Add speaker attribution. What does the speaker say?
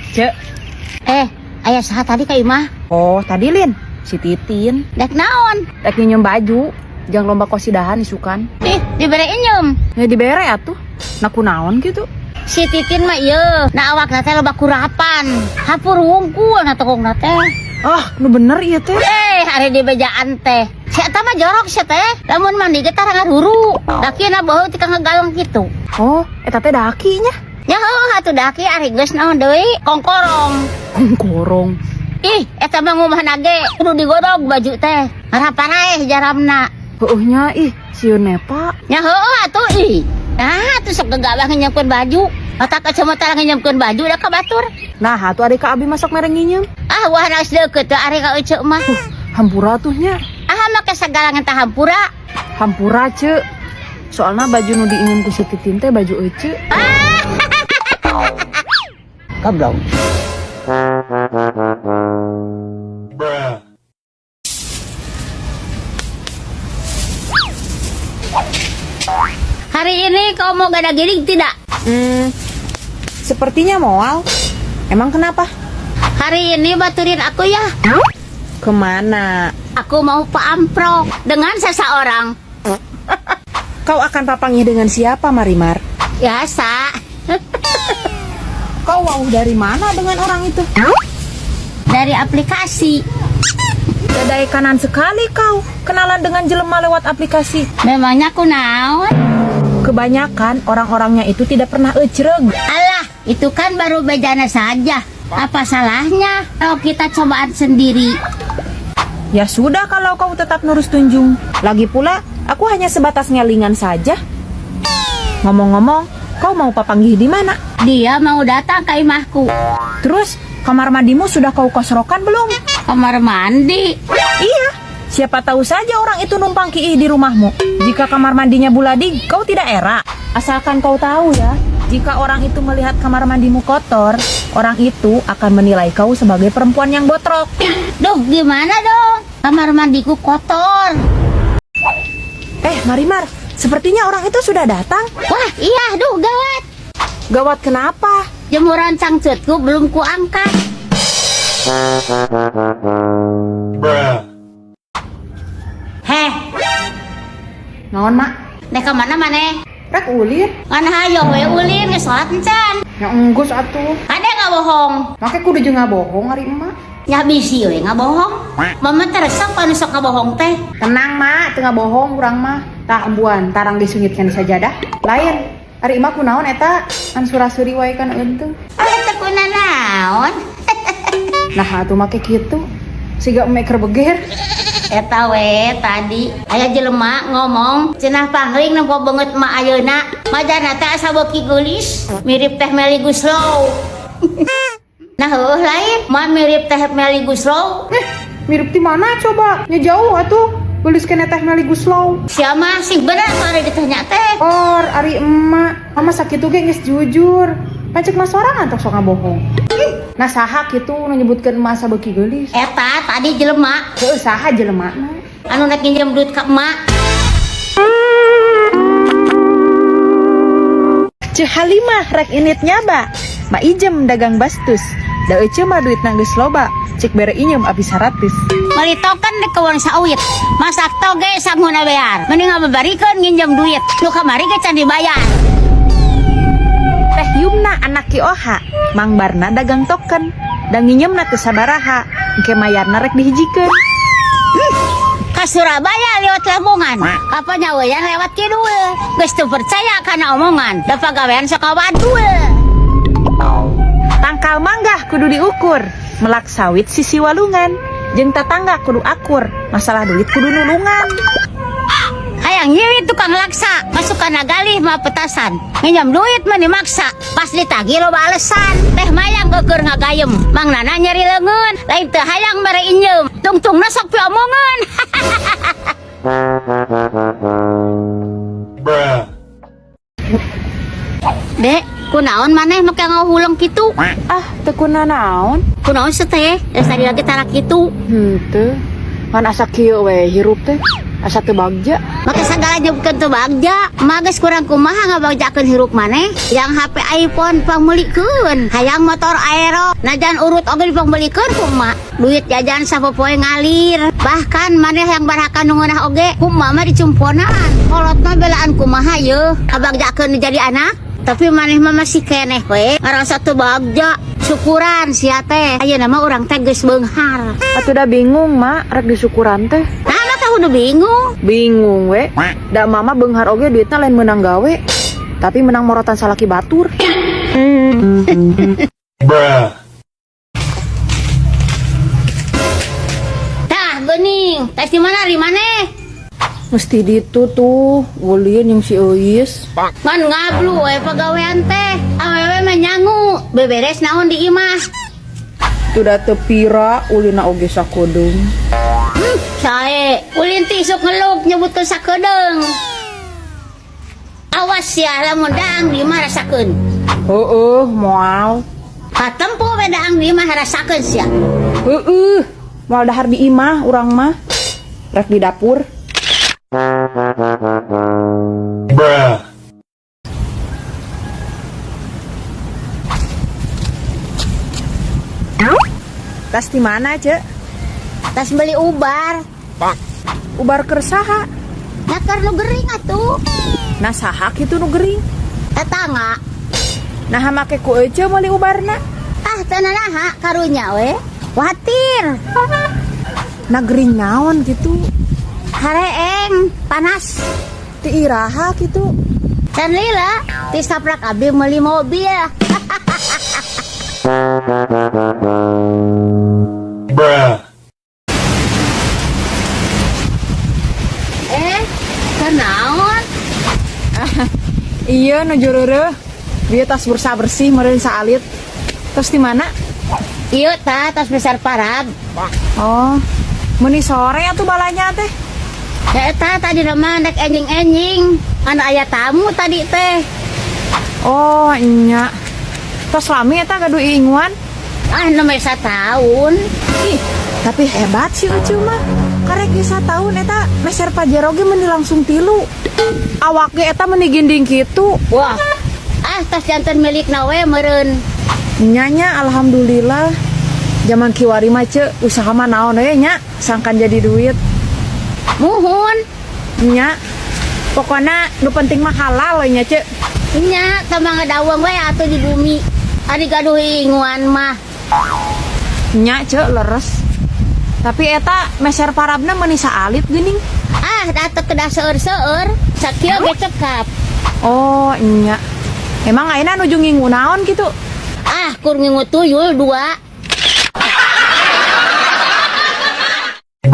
Speaker 1: Cek.
Speaker 2: Ayah saha tadi ka imah?
Speaker 1: Oh, tadi Lin, si Titin.
Speaker 2: Dek naon?
Speaker 1: Dek nyenyem baju, jang lomba kosidahan isukan.
Speaker 2: Dibere inyem.
Speaker 1: Ya dibere atuh. Naku naon gitu.
Speaker 2: Si Titin mah ieu, na awakna teh loba kurapan. Hapur wungkul na tokongna teh.
Speaker 1: Ah, nu bener ieu teh.
Speaker 2: Ari di bejaan teh. Si eta mah jorok si teh. Lamun mandi ge tara ngaruru. Dakina beuh ti ka ngagalong kitu.
Speaker 1: Oh, eta teh dakinya.
Speaker 2: Ya heuh atuh daki ari geus naon deui? Kongkorong.
Speaker 1: Korong.
Speaker 2: Ih, eta mah ngumahna ge kudu digodog baju teh. Haraparaeh jaramna.
Speaker 1: Heuhnya ih, sieun nepa.
Speaker 2: Ya heuh atuh ih. Nah, atuh sok gegawah ngenyemkeun baju. Otak kacamata ngenyemkeun baju da ka batur.
Speaker 1: Nah, atuh ari ka abi masak mereng nginyem.
Speaker 2: Ah, wah geus deukeut teh ari ka eceuk mah.
Speaker 1: Hampura atuhnya.
Speaker 2: Ah, make sagala ngentah hampura.
Speaker 1: Hampura, Cek. Soalna baju nu diingin ku si Titin teh baju ece.
Speaker 2: Goblok. Hari ini kau mau gada giling tidak?
Speaker 1: Sepertinya moal. Emang kenapa?
Speaker 2: Hari ini baturin aku ya.
Speaker 1: Kemana?
Speaker 2: Aku mau paamprok dengan seseorang.
Speaker 1: Kau akan papangi dengan siapa, Marimar?
Speaker 2: Biasa.
Speaker 1: Kau mau dari mana dengan orang itu?
Speaker 2: Dari aplikasi.
Speaker 1: Dadai kanan sekali kau. Kenalan dengan jelema lewat aplikasi.
Speaker 2: Memangnya aku naon?
Speaker 1: Kebanyakan orang-orangnya itu tidak pernah ecreg.
Speaker 2: Alah, itu kan baru bejana saja. Apa salahnya kalau kita cobaan sendiri?
Speaker 1: Ya sudah kalau kau tetap nurus tunjung. Lagi pula, aku hanya sebatas ngelingan saja. Ngomong-ngomong, kau mau papanggih di mana?
Speaker 2: Dia mau datang ke imahku.
Speaker 1: Terus, kamar mandimu sudah kau kosrokan belum?
Speaker 2: Kamar mandi.
Speaker 1: Iya, siapa tahu saja orang itu numpang kiih di rumahmu. Jika kamar mandinya buladi, kau tidak erak. Asalkan kau tahu ya, jika orang itu melihat kamar mandimu kotor, orang itu akan menilai kau sebagai perempuan yang botrok.
Speaker 2: Duh, gimana dong? Kamar mandiku kotor.
Speaker 1: Marimar, sepertinya orang itu sudah datang.
Speaker 2: Wah, iya, duh, gawat.
Speaker 1: Gawat kenapa?
Speaker 2: Jemuran cangcutku belum kuangkat. Heh,
Speaker 1: Naon, Mak?
Speaker 2: dek ke mana maneh?
Speaker 1: Rek ulin.
Speaker 2: Ngan hayo we ulin ge salat encan.
Speaker 1: Ya enggus atuh.
Speaker 2: Kade nggak bohong.
Speaker 1: Make kudu jeung ngabohong ari emak.
Speaker 2: Ya bisi we nggak bohong. Mama teresep anu sok ngabohong teh.
Speaker 1: Tenang, Mak, teu ngabohong urang mah. Tah ambuan tarang disungitkeun sajadah. Lain. Ari emak kunaon eta? Kan surasuri wae kan eunteu.
Speaker 2: Eta kunaon naon?
Speaker 1: Nah, atuh make kitu. Siga emek keur beger.
Speaker 2: Eta we tadi aya jelema ngomong cenah pangling nempo beungeut emak ayeuna. Majana teh asa beuki geulis, mirip Teh Meli Guslow. Nah, heuh lain, mah mirip Teh Meli Guslow.
Speaker 1: Mirip di mana coba? Nya jauh atuh. Gelis kena Teh Meli Guslow.
Speaker 2: Sia mah sing bener sore ditanya teh.
Speaker 1: Or, ari emak. Mama sakitu ge geus jujur. Pancek mah sorangan tok sok ngabohong. Nah, saha kitu nu nyebutkeun emak sabeuki geulis?
Speaker 2: Eta tadi jelema
Speaker 1: Heuh, saha jelemana?
Speaker 2: anu nak nginjem duit ka emak.
Speaker 1: Ceh Halimah rek init nyaba. Ma ijem dagang bastus. Da ece mah duitna geus loba. Cek bere inyem abis 100.
Speaker 2: Malitokan dek ke warung sawit. Masak toge sangguna bayar. Mending ngababarikeun nginjem duit. Nu kamari ge can dibayar.
Speaker 1: Teh Yumna anak Ki Oha. Mang Barna dagang token. Da nginyemna teu sabaraha. Engke mayarna rek dihijikeun.
Speaker 2: Ka Surabaya lewat Lamongan. Kapanya we lewat kidul. Geus teu percaya kana omongan. Da pagawean sok ka Wadul.
Speaker 1: Tangkal manggah kudu diukur. Melak sawit sisi walungan. Jeung tetangga kudu akur. Masalah duit kudu nulungan.
Speaker 2: Hayang nyiwit tukang laksa. Masukana galih mah petasan. Nginjem duit mah dimaksa. Pas ditagih loba alesan. Teh mayang keur ngagayem. Mang Nana nyeri leungeun. Lain teu hayang mere injem. Tungtungna sok piomongan. Dek, kunaon maneh make ngahuleng kitu?
Speaker 1: Ah, teu kuna naon.
Speaker 2: Kunaon teh? Dari lagi tara kitu.
Speaker 1: Henteu. Kan asa kieu we hirup teh. asa teu bagja.
Speaker 2: Maka segala nyebutkan tuh bagja. Mages kurang kumaha ngabagjakeun hirup maneh. Yang HP iPhone pangbelikeun. Hayang motor aero. Najan urut oge dipangbelikeun kumaha. Duit jajan sapopoe ngalir. Bahkan maneh yang baraka nu ngeunah oge kumaha mah dicumponan. Kolotna belaan kumaha yeuh. Ngabagjakeun jadi anak. Tapi maneh mah masih keneh we. Ngarasa teu bagja. Syukuran sia teh. Ayeuna mah urang teh geus beunghar.
Speaker 1: Atuh da bingung, Mak, rek disukuran teh.
Speaker 2: Udah bingung.
Speaker 1: Bingung we. Da mama beunghar oge duitna lain menang gawe. Tapi menang morotan salaki batur.
Speaker 2: Tah, geuning. Tes di mana? Di mana?
Speaker 1: Mesti ditu tuh, ulin yang si Eis.
Speaker 2: Man ngablu we pagawean teh. Awewe mah nyangu. Beberes naon di imah.
Speaker 1: Tuh da teu pira ulina oge sakodong.
Speaker 2: Sae, ulin tisuk ngeluk nyebutkeun sakedeung. Awas ya lamun daang di imah rasakeun.
Speaker 1: Heueuh, moal.
Speaker 2: Katempo we daang di imah rasakeun sia.
Speaker 1: Heueuh, moal dahar di imah urang mah. Rek di dapur. Tas di mana, Cek?
Speaker 2: Tas beli ubar.
Speaker 1: Ubar kersaha.
Speaker 2: Nakar nu gering atuh.
Speaker 1: Nah saha kitu nu gering.
Speaker 2: Tetangga.
Speaker 1: Nah make ku ece meuli ubarna.
Speaker 2: Ah, teu naha karunya we. Watir.
Speaker 1: Nah gering naon gitu.
Speaker 2: Hareeng, panas.
Speaker 1: Ti iraha gitu.
Speaker 2: Dan lila, ti saprak abdi meuli mobil. Kenaon?
Speaker 1: Iya nu joreureeh. Dia tas bersih meureun saalit. Terus di mana?
Speaker 2: Ieu tah tos besar parab.
Speaker 1: Oh, meuni sore atuh balanya teh.
Speaker 2: Ya eta tadi mah dek enjing-enjing. Anu aya tamu tadi teh.
Speaker 1: Oh, nya. Tos lami eta gaduh inguan.
Speaker 2: Ah, nomor 1 tahun.
Speaker 1: Ih, tapi hebat sih Ucu mah. Karek ge 1 tahun eta meser pajero ge meuni langsung 3. Awak ge eta meuni ginding kitu.
Speaker 2: Wah. Ah, tas janten milikna we meureun.
Speaker 1: Nyanya alhamdulillah. Zaman kiwari mah ce usaha mah naon we nya, sangkan jadi duit.
Speaker 2: Muhun.
Speaker 1: Nya. Pokona nu penting mah halal we nya ce.
Speaker 2: Nya tambah ngadawang we atuh di bumi. Ari gaduh inguan mah.
Speaker 1: Nya ce leres. Tapi eta meser parabna meuni saalit geuning.
Speaker 2: Ah, datang kedah seueur-seueur. Sakieu ge cekap.
Speaker 1: Oh, nya. Emang ayeuna nuju ngingu naon gitu?
Speaker 2: Ah, kur ngingu tuyul 2.